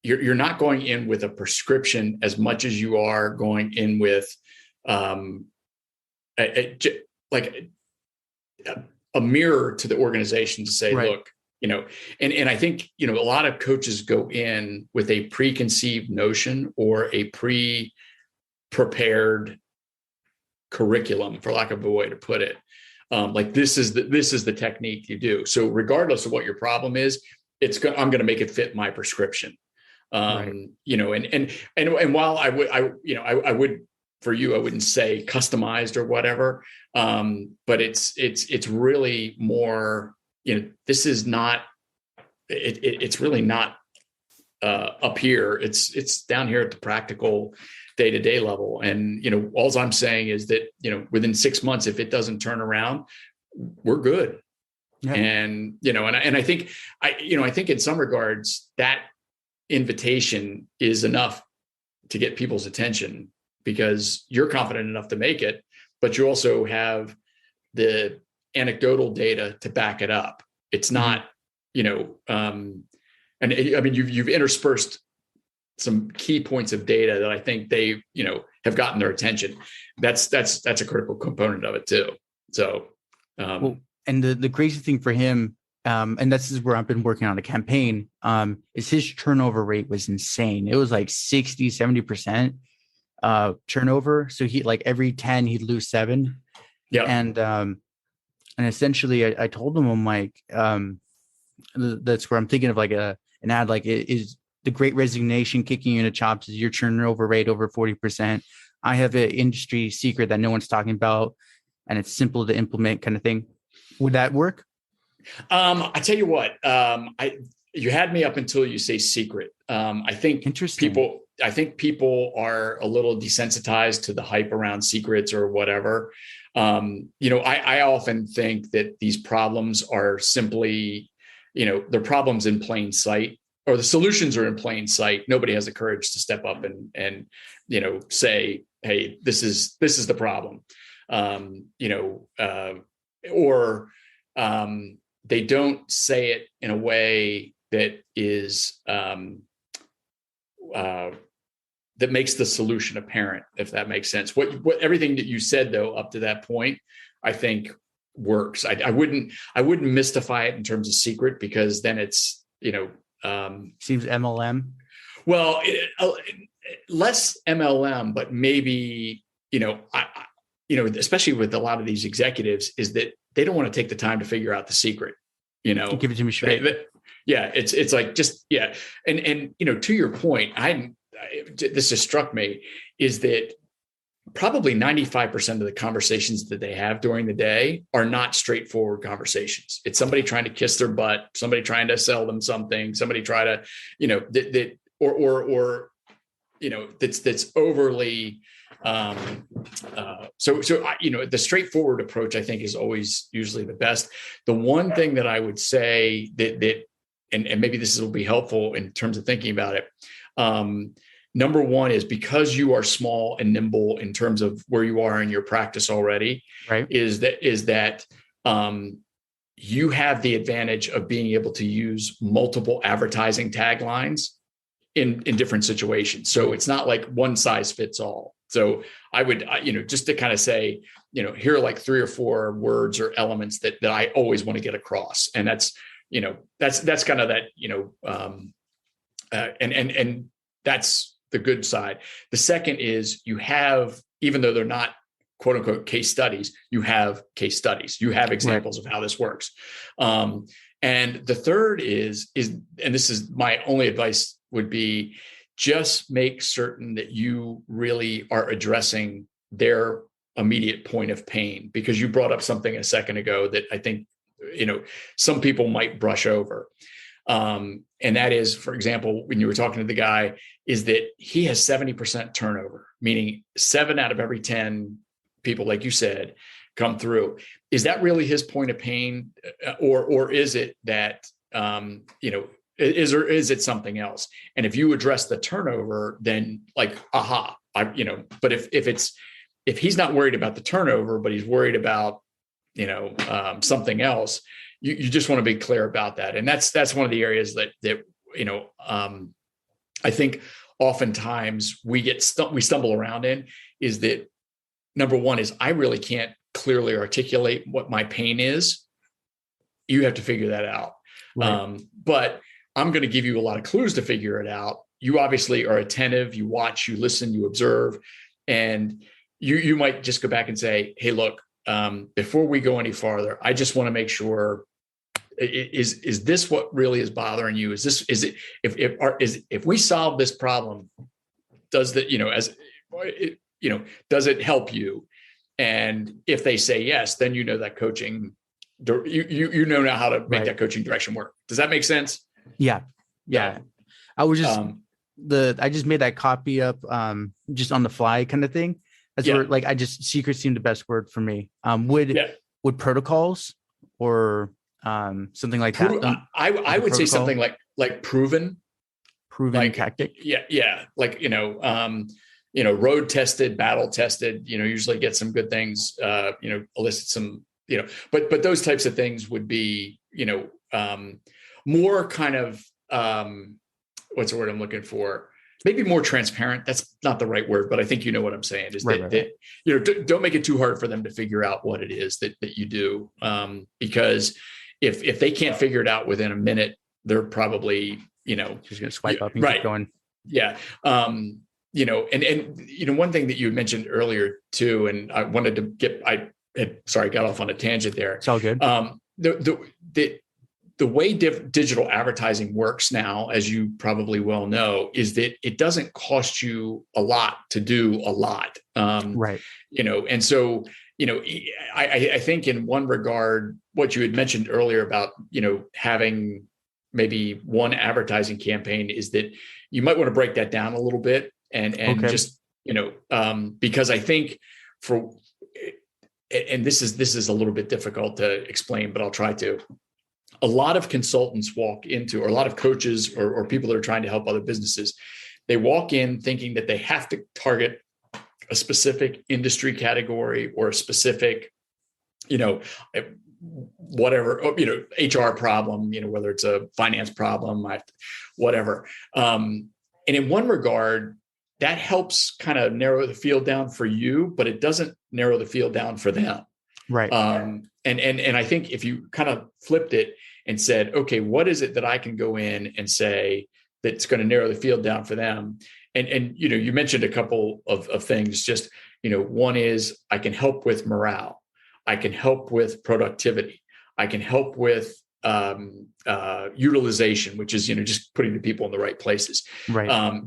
you're not going in with a prescription as much as you are going in with a mirror to the organization to say, right, look, and I think, a lot of coaches go in with a preconceived notion or a pre-prepared curriculum, for lack of a way to put it. Like this is the technique you do. So regardless of what your problem is, I'm going to make it fit my prescription. Right. And while I would, for you, I wouldn't say customized or whatever. But it's really more, this is not, it's really not up here. It's down here at the practical day-to-day level. And, all I'm saying is that, within 6 months, if it doesn't turn around, we're good. Yeah. And, and I think in some regards that invitation is enough to get people's attention, because you're confident enough to make it, but you also have the anecdotal data to back it up. It's not, and I mean, you've interspersed some key points of data that I think they, have gotten their attention. That's a critical component of it too. So, and the crazy thing for him, and this is where I've been working on a campaign, is his turnover rate was insane. It was like 60-70% turnover. So he, like, every 10 he'd lose 7. Yeah. And essentially I told them, I'm like, that's where I'm thinking of like an ad, like is the Great Resignation kicking you in the chops? Is your turnover rate over 40%? I have an industry secret that no one's talking about, and it's simple to implement, kind of thing. Would that work? I tell you what, you had me up until you say secret. I think people are a little desensitized to the hype around secrets or whatever. I often think that these problems are simply, they're problems in plain sight, or the solutions are in plain sight. Nobody has the courage to step up and say, hey, this is the problem. Or they don't say it in a way that is that makes the solution apparent, if that makes sense. What everything that you said though up to that point, I think works. I wouldn't mystify it in terms of secret, because then it's seems MLM. Well, less MLM, but maybe especially with a lot of these executives, is that they don't want to take the time to figure out the secret. Give it to me straight. It's like, just, yeah. And to your point, this just struck me, is that probably 95% of the conversations that they have during the day are not straightforward conversations. It's somebody trying to kiss their butt, somebody trying to sell them something, somebody try to, that's overly, the straightforward approach, I think, is always usually the best. The one thing that I would say that and maybe this will be helpful in terms of thinking about it. Number one is, because you are small and nimble in terms of where you are in your practice already, right? Is that you have the advantage of being able to use multiple advertising taglines in different situations. So it's not like one size fits all. So I would, just to kind of say, here are like 3 or 4 words or elements that I always want to get across. And that's kind of that, and that's the good side. The second is, you have, even though they're not quote unquote case studies, you have case studies, you have examples of how this works. And the third is, and this is my only advice, would be just make certain that you really are addressing their immediate point of pain, because you brought up something a second ago that I think, some people might brush over. And that is, for example, when you were talking to the guy, is that he has 70% turnover, meaning 7 out of every 10 people, like you said, come through. Is that really his point of pain? Or is it that, is it something else? And if you address the turnover, then like, but if he's not worried about the turnover, but he's worried about, something else, you just want to be clear about that. And that's one of the areas that I think oftentimes we stumble around in, is that number one is, I really can't clearly articulate what my pain is. You have to figure that out. Right. But I'm going to give you a lot of clues to figure it out. You obviously are attentive, you watch, you listen, you observe, and you might just go back and say, hey, look, before we go any farther, I just want to make sure, is this what really is bothering you? If we solve this problem, does that, does it help you? And if they say yes, then that coaching, you know now how to make that coaching direction work. Does that make sense? Yeah. I was just I just made that copy up just on the fly kind of thing. That's where secret seemed the best word for me. Would protocols or something like that? I would say something like proven tactic. Yeah. Like, road tested, battle tested, usually get some good things, elicit some, but those types of things would be, more kind of, what's the word I'm looking for? Maybe more transparent. That's not the right word, but I think you know what I'm saying, is that don't make it too hard for them to figure out what it is that you do. Because if they can't figure it out within a minute, they're probably, just going to swipe up and keep going. Yeah. One thing that you mentioned earlier too, and I wanted to sorry, got off on a tangent there. It's all good. The way digital advertising works now, as you probably well know, is that it doesn't cost you a lot to do a lot. Right. And so, I think in one regard, what you had mentioned earlier about, having maybe one advertising campaign is that you might want to break that down a little bit and Okay. just, because I think and this is a little bit difficult to explain, but I'll try to. A lot of consultants walk into, or a lot of coaches or people that are trying to help other businesses, they walk in thinking that they have to target a specific industry category or a specific, whatever, HR problem, whether it's a finance problem, whatever. And in one regard, that helps kind of narrow the field down for you, but it doesn't narrow the field down for them. Right. And I think if you kind of flipped it and said, okay, what is it that I can go in and say that's going to narrow the field down for them? And you mentioned a couple of things. Just, one is I can help with morale. I can help with productivity. I can help with utilization, which is, just putting the people in the right places. Right.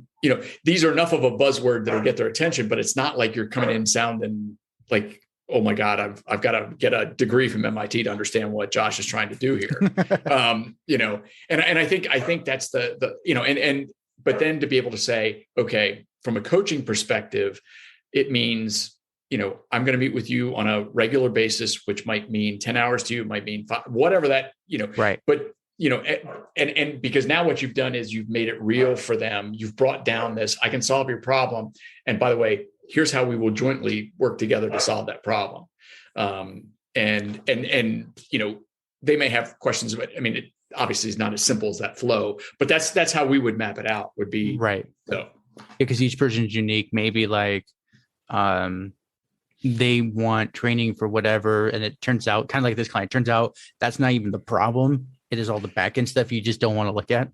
These are enough of a buzzword that'll get their attention, but it's not like you're coming in sounding like, oh my God, I've got to get a degree from MIT to understand what Josh is trying to do here. And I think that's but then to be able to say, okay, from a coaching perspective, it means, I'm going to meet with you on a regular basis, which might mean 10 hours to you, it might mean 5, whatever that, right. But, and because now what you've done is you've made it real for them. You've brought down this, I can solve your problem. And by the way, here's how we will jointly work together to solve that problem. And they may have questions about, it obviously is not as simple as that flow, but that's how we would map it out, would be right. So, because each person is unique. Maybe like, they want training for whatever. And it turns out kind of like this client, turns out that's not even the problem. It is all the back end stuff you just don't want to look at.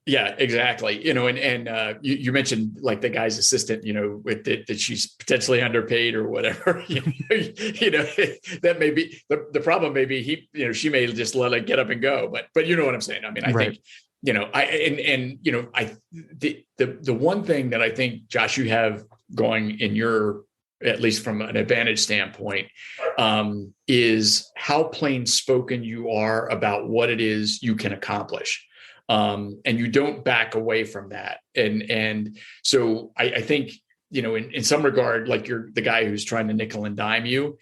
Yeah, exactly. You mentioned like the guy's assistant, with that she's potentially underpaid or whatever. That may be the problem. Maybe she may just let it get up and go. But you know what I'm saying. I think the one thing that I think, Josh, you have going in your, at least from an advantage standpoint, is how plain spoken you are about what it is you can accomplish. And you don't back away from that. And so I think, in some regard, like you're the guy who's trying to nickel and dime you,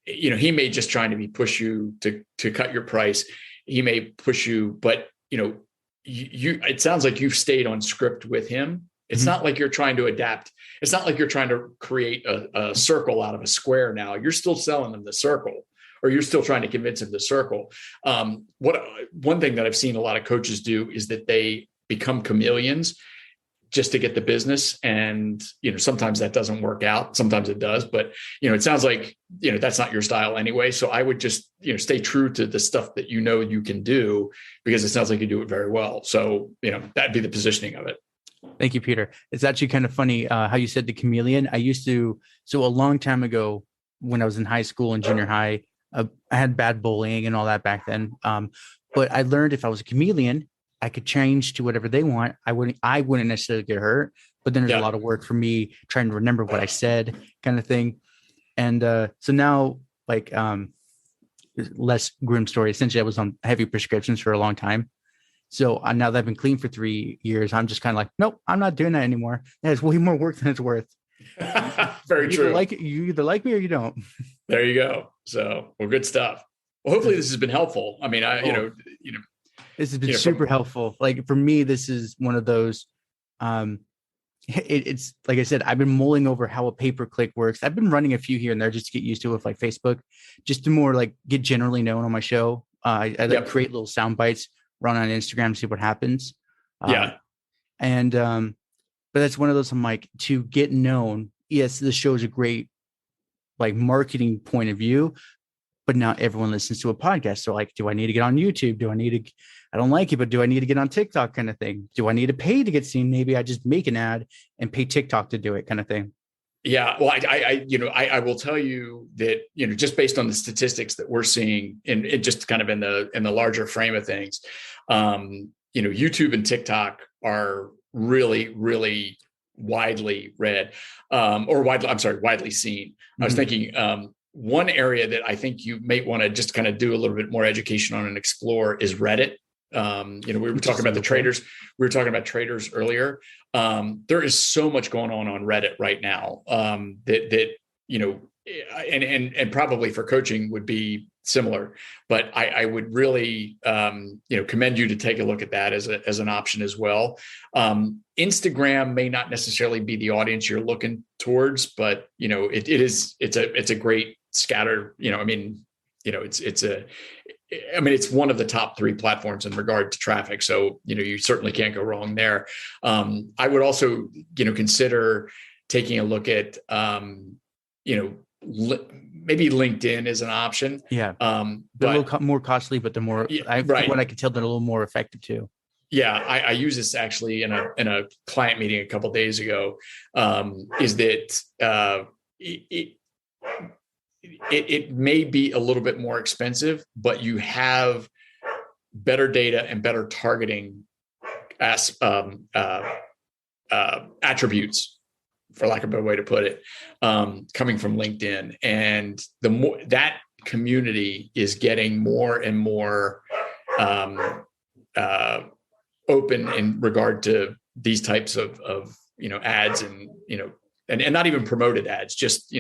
he may just trying to push you to cut your price. He may push you, but it sounds like you've stayed on script with him. It's not like you're trying to adapt. It's not like you're trying to create a circle out of a square now. You're still selling them the circle, or you're still trying to convince them to circle. One thing that I've seen a lot of coaches do is that they become chameleons just to get the business. And, sometimes that doesn't work out. Sometimes it does, but, it sounds like, that's not your style anyway. So I would just, stay true to the stuff that you can do, because it sounds like you do it very well. So, that'd be the positioning of it. Thank you, Peter. It's actually kind of funny how you said the chameleon. So a long time ago, when I was in high school and junior high, I had bad bullying and all that back then. But I learned if I was a chameleon, I could change to whatever they want. I wouldn't necessarily get hurt, but then there's a lot of work for me trying to remember what I said, kind of thing. And so now, like, less grim story. Essentially, I was on heavy prescriptions for a long time. So now that I've been clean for 3 years, I'm just kind of like, nope, I'm not doing that anymore. It's way more work than it's worth. Very true. You either like me or you don't. There you go. So, well, good stuff. Well, hopefully this has been helpful. This has been super helpful. Like for me, this is one of those, it's like I said, I've been mulling over how a pay-per-click works. I've been running a few here and there just to get used to it with like Facebook, just to more like get generally known on my show. I create little sound bites, run on Instagram, see what happens. But that's one of those, I'm like, to get known. Yes, this show is a great like marketing point of view, but not everyone listens to a podcast. So like, do I need to get on YouTube? I don't like it, but do I need to get on TikTok kind of thing? Do I need to pay to get seen? Maybe I just make an ad and pay TikTok to do it kind of thing. Yeah, well, I will tell you that, just based on the statistics that we're seeing in it, just kind of in the larger frame of things, YouTube and TikTok are really, really widely read, widely seen. I was thinking one area that I think you may want to just kind of do a little bit more education on and explore is Reddit. We were talking about the traders. We were talking about traders earlier. There is so much going on Reddit right now that and probably for coaching would be similar. But I would really commend you to take a look at that as an option as well. Instagram may not necessarily be the audience you're looking towards, but it's a great scatter. It's one of the top 3 platforms in regard to traffic. So, you certainly can't go wrong there. I would also, consider taking a look at, maybe LinkedIn is an option. Yeah. They're a little more costly, but they're more, what I can tell, they're a little more effective too. Yeah. I use this actually in a client meeting a couple of days ago, is that, it may be a little bit more expensive, but you have better data and better targeting attributes, for lack of a better way to put it, coming from LinkedIn. And the more that community is getting more and more open in regard to these types of ads and not even promoted ads, just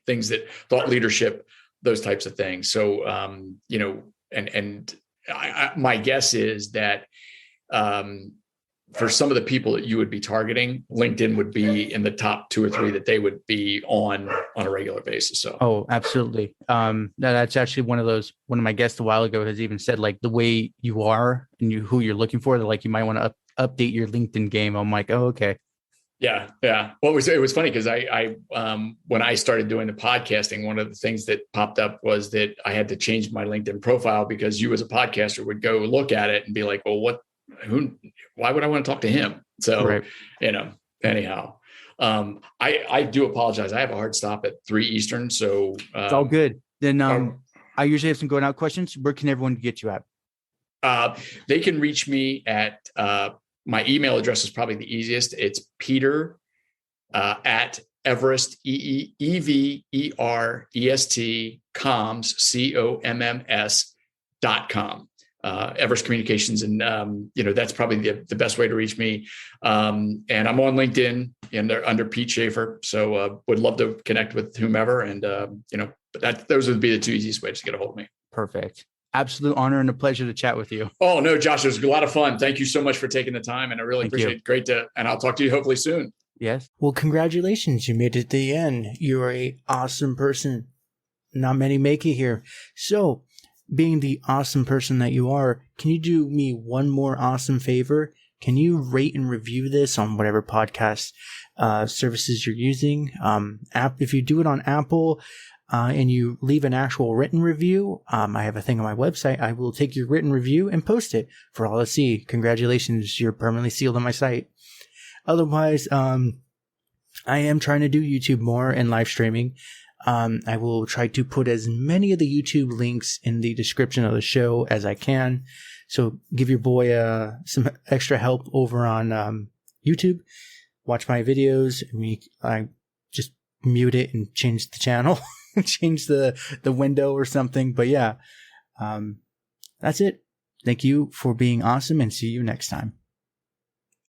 things that thought leadership, those types of things. So, my guess is that for some of the people that you would be targeting, LinkedIn would be in the top 2 or 3 that they would be on a regular basis. So, oh, absolutely. That's actually one of my guests a while ago has even said, like, the way you are and who you're looking for, that like you might want to update your LinkedIn game. I'm like, oh, okay. Yeah. Well, it was funny because I when I started doing the podcasting, one of the things that popped up was that I had to change my LinkedIn profile because you as a podcaster would go look at it and be like, well, why would I want to talk to him? So, right. Anyhow, I do apologize. I have a hard stop at 3 Eastern. So it's all good. Then I usually have some going out questions. Where can everyone get you at? They can reach me at, my email address is probably the easiest. It's Peter at Everest, EVEREST comms.com. Everest Communications. And, that's probably the best way to reach me. And I'm on LinkedIn and under Pete Shafer. So would love to connect with whomever. And, but those would be the 2 easiest ways to get a hold of me. Perfect. Absolute honor and a pleasure to chat with you. Oh, no, Josh, it was a lot of fun. Thank you so much for taking the time. And I really appreciate it. And I'll talk to you hopefully soon. Yes. Well, congratulations. You made it to the end. You're an awesome person. Not many make it here. So, being the awesome person that you are, can you do me one more awesome favor? Can you rate and review this on whatever podcast services you're using? If you do it on Apple, and you leave an actual written review, I have a thing on my website. I will take your written review and post it for all to see. Congratulations, you're permanently sealed on my site. Otherwise, I am trying to do YouTube more and live streaming. I will try to put as many of the YouTube links in the description of the show as I can. So give your boy some extra help over on YouTube. Watch my videos. I just mute it and change the channel. Change the window or something. But yeah, that's it. Thank you for being awesome and see you next time.